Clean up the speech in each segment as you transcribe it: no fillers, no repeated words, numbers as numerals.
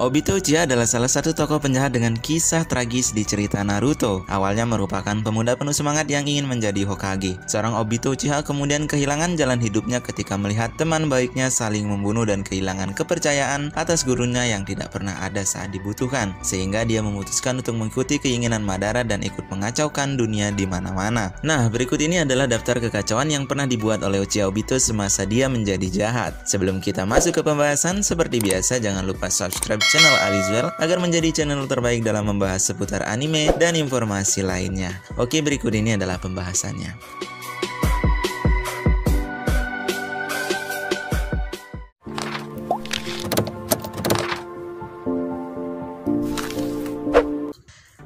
Obito Uchiha adalah salah satu tokoh penjahat dengan kisah tragis di cerita Naruto. Awalnya merupakan pemuda penuh semangat yang ingin menjadi Hokage. Seorang Obito Uchiha kemudian kehilangan jalan hidupnya ketika melihat teman baiknya saling membunuh dan kehilangan kepercayaan atas gurunya yang tidak pernah ada saat dibutuhkan. Sehingga dia memutuskan untuk mengikuti keinginan Madara dan ikut mengacaukan dunia di mana-mana. Nah, berikut ini adalah daftar kekacauan yang pernah dibuat oleh Uchiha Obito semasa dia menjadi jahat. Sebelum kita masuk ke pembahasan, seperti biasa jangan lupa subscribe channel Alizwell agar menjadi channel terbaik dalam membahas seputar anime dan informasi lainnya. Oke, berikut ini adalah pembahasannya.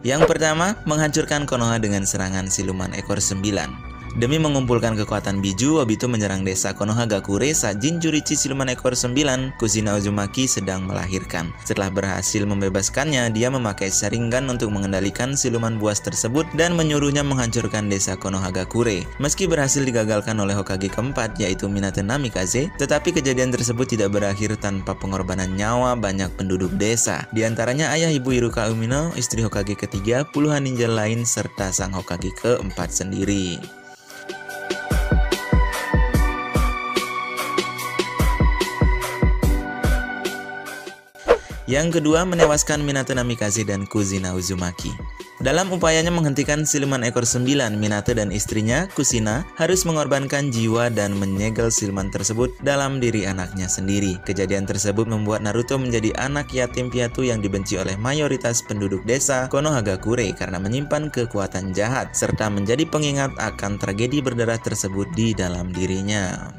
Yang pertama, menghancurkan Konoha dengan serangan siluman ekor 9. Demi mengumpulkan kekuatan Biju, Obito menyerang desa Konohagakure saat Jinchurichi siluman ekor 9, Kushina Uzumaki sedang melahirkan. Setelah berhasil membebaskannya, dia memakai Sharingan untuk mengendalikan siluman buas tersebut dan menyuruhnya menghancurkan desa Konohagakure. Meski berhasil digagalkan oleh Hokage keempat, yaitu Minato Namikaze, tetapi kejadian tersebut tidak berakhir tanpa pengorbanan nyawa banyak penduduk desa. Di antaranya ayah ibu Iruka Umino, istri Hokage ketiga, puluhan ninja lain, serta sang Hokage keempat sendiri. Yang kedua, menewaskan Minato Namikaze dan Kushina Uzumaki. Dalam upayanya menghentikan siluman ekor 9, Minato dan istrinya, Kushina, harus mengorbankan jiwa dan menyegel siluman tersebut dalam diri anaknya sendiri. Kejadian tersebut membuat Naruto menjadi anak yatim piatu yang dibenci oleh mayoritas penduduk desa Konohagakure karena menyimpan kekuatan jahat, serta menjadi pengingat akan tragedi berdarah tersebut di dalam dirinya.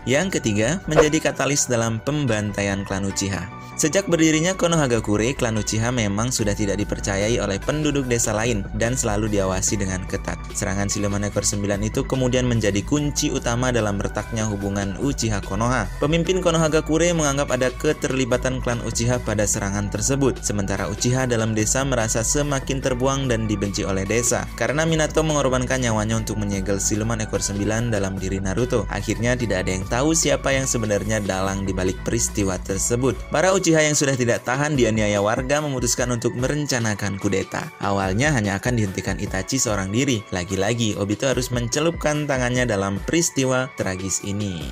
Yang ketiga, menjadi katalis dalam pembantaian klan Uchiha. Sejak berdirinya Konohagakure, klan Uchiha memang sudah tidak dipercayai oleh penduduk desa lain dan selalu diawasi dengan ketat. Serangan siluman ekor 9 itu kemudian menjadi kunci utama dalam retaknya hubungan Uchiha Konoha. Pemimpin Konohagakure menganggap ada keterlibatan klan Uchiha pada serangan tersebut, sementara Uchiha dalam desa merasa semakin terbuang dan dibenci oleh desa karena Minato mengorbankan nyawanya untuk menyegel siluman ekor 9 dalam diri Naruto. Akhirnya tidak ada yang tahu siapa yang sebenarnya dalang dibalik peristiwa tersebut. Para Uchiha yang sudah tidak tahan dianiaya warga memutuskan untuk merencanakan kudeta. Awalnya hanya akan dihentikan Itachi seorang diri. Lagi-lagi Obito harus mencelupkan tangannya dalam peristiwa tragis ini.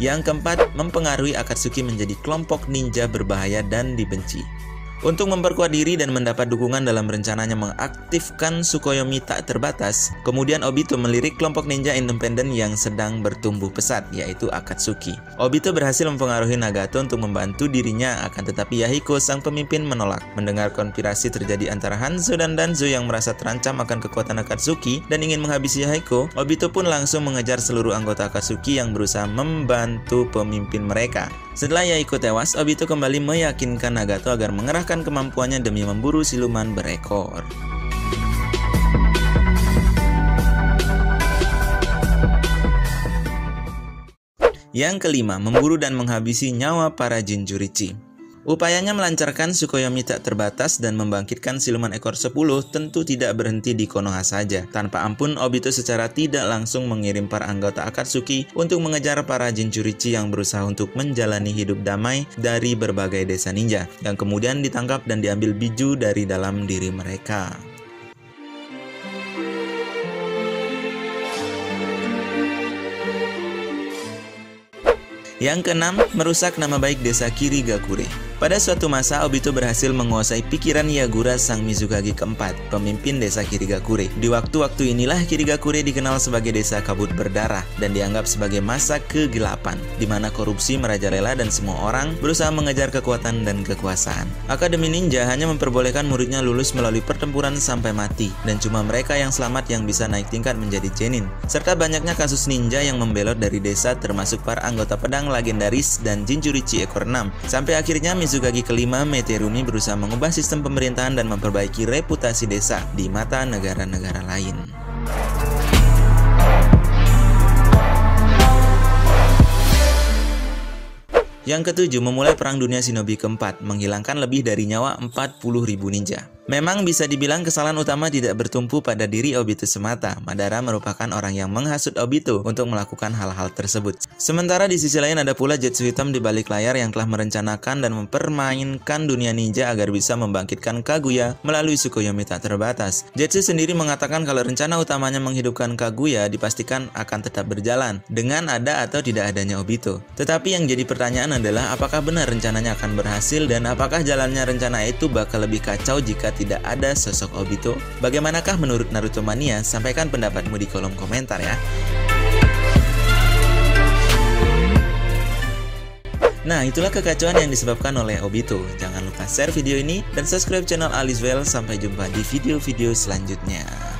Yang keempat, mempengaruhi Akatsuki menjadi kelompok ninja berbahaya dan dibenci. Untuk memperkuat diri dan mendapat dukungan dalam rencananya mengaktifkan Tsukuyomi tak terbatas, kemudian Obito melirik kelompok ninja independen yang sedang bertumbuh pesat, yaitu Akatsuki. Obito berhasil mempengaruhi Nagato untuk membantu dirinya, akan tetapi Yahiko, sang pemimpin, menolak. Mendengar konspirasi terjadi antara Hanzo dan Danzo yang merasa terancam akan kekuatan Akatsuki dan ingin menghabisi Yahiko, Obito pun langsung mengejar seluruh anggota Akatsuki yang berusaha membantu pemimpin mereka. Setelah Yahiko tewas, Obito kembali meyakinkan Nagato agar mengerahkan kemampuannya demi memburu siluman berekor. Yang kelima, memburu dan menghabisi nyawa para Jinchurichi. Upayanya melancarkan Tsukuyomi tak terbatas dan membangkitkan siluman ekor 10 tentu tidak berhenti di Konoha saja. Tanpa ampun, Obito secara tidak langsung mengirim para anggota Akatsuki untuk mengejar para Jinchurichi yang berusaha untuk menjalani hidup damai dari berbagai desa ninja, yang kemudian ditangkap dan diambil Biju dari dalam diri mereka. Yang keenam, merusak nama baik desa Kirigakure. Pada suatu masa, Obito berhasil menguasai pikiran Yagura, sang Mizukage keempat, pemimpin desa Kirigakure. Di waktu-waktu inilah Kirigakure dikenal sebagai desa kabut berdarah dan dianggap sebagai masa kegelapan, di mana korupsi merajalela dan semua orang berusaha mengejar kekuatan dan kekuasaan. Akademi Ninja hanya memperbolehkan muridnya lulus melalui pertempuran sampai mati, dan cuma mereka yang selamat yang bisa naik tingkat menjadi Genin. Serta banyaknya kasus ninja yang membelot dari desa, termasuk para anggota pedang legendaris dan Jinchurichi ekor 6. Sampai akhirnya Mizukage kelima, Meiterumi, berusaha mengubah sistem pemerintahan dan memperbaiki reputasi desa di mata negara-negara lain. Yang ketujuh, memulai Perang Dunia Shinobi keempat, menghilangkan lebih dari nyawa 40.000 ninja. Memang bisa dibilang kesalahan utama tidak bertumpu pada diri Obito semata. Madara merupakan orang yang menghasut Obito untuk melakukan hal-hal tersebut. Sementara di sisi lain ada pula Zetsu hitam di balik layar yang telah merencanakan dan mempermainkan dunia ninja agar bisa membangkitkan Kaguya melalui Tsukuyomi tak terbatas. Zetsu sendiri mengatakan kalau rencana utamanya menghidupkan Kaguya dipastikan akan tetap berjalan dengan ada atau tidak adanya Obito. Tetapi yang jadi pertanyaan adalah apakah benar rencananya akan berhasil dan apakah jalannya rencana itu bakal lebih kacau jika tidak ada sosok Obito? Bagaimanakah menurut Naruto Mania? Sampaikan pendapatmu di kolom komentar ya. Nah, itulah kekacauan yang disebabkan oleh Obito. Jangan lupa share video ini dan subscribe channel Aliswell. Sampai jumpa di video-video selanjutnya.